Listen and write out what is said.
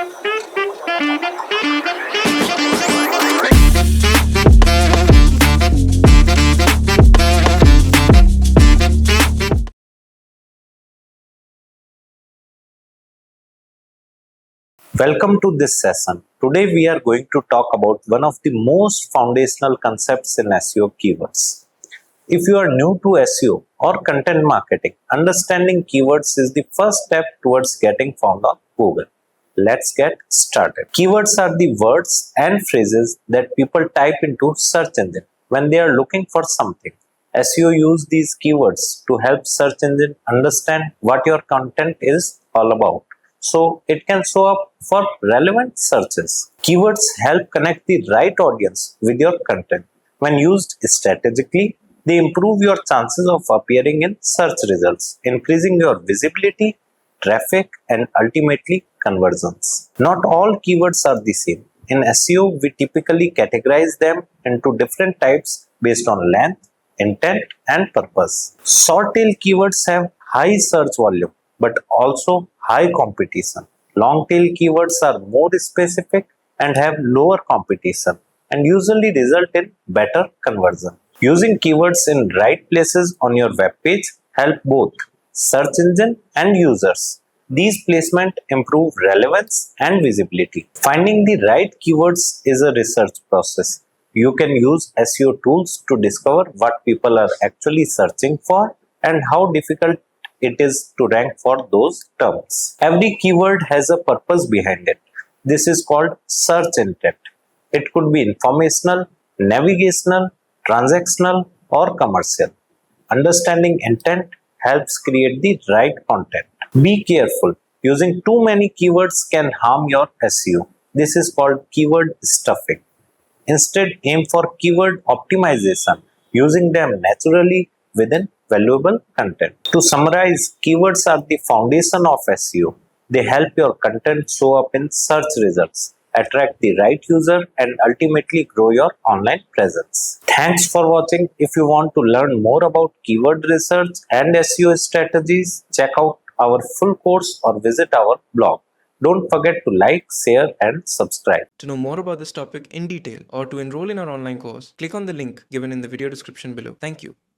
Welcome to this session. Today we are going to talk about one of the most foundational concepts in SEO, keywords. If you are new to SEO or content marketing, understanding keywords is the first step towards getting found on Google. Let's get started. Keywords are the words and phrases that people type into search engine when they are looking for something. SEO use these keywords to help search engine understand what your content is all about, so it can show up for relevant searches. Keywords help connect the right audience with your content. When used strategically, they improve your chances of appearing in search results, increasing your visibility, traffic, and ultimately conversions. Not all keywords are the same. In SEO, we typically categorize them into different types based on length, intent, and purpose. Short tail keywords have high search volume but also high competition. Long tail keywords are more specific and have lower competition and usually result in better conversion. Using keywords in right places on your web page help both search engine and users. These placements improve relevance and visibility. Finding the right keywords is a research process. You can use SEO tools to discover what people are actually searching for and how difficult it is to rank for those terms. Every keyword has a purpose behind it. This is called search intent. It could be informational, navigational, transactional, or commercial. Understanding intent helps create the right content. Be careful. Using too many keywords can harm your SEO. This is called keyword stuffing. Instead, aim for keyword optimization, using them naturally within valuable content. To summarize, keywords are the foundation of SEO. They help your content show up in search results, attract the right user, and ultimately grow your online presence. Thanks for watching. If you want to learn more about keyword research and SEO strategies, check out our full course or visit our blog. Don't forget to like, share, and subscribe. To know more about this topic in detail or to enroll in our online course, click on the link given in the video description below. Thank you.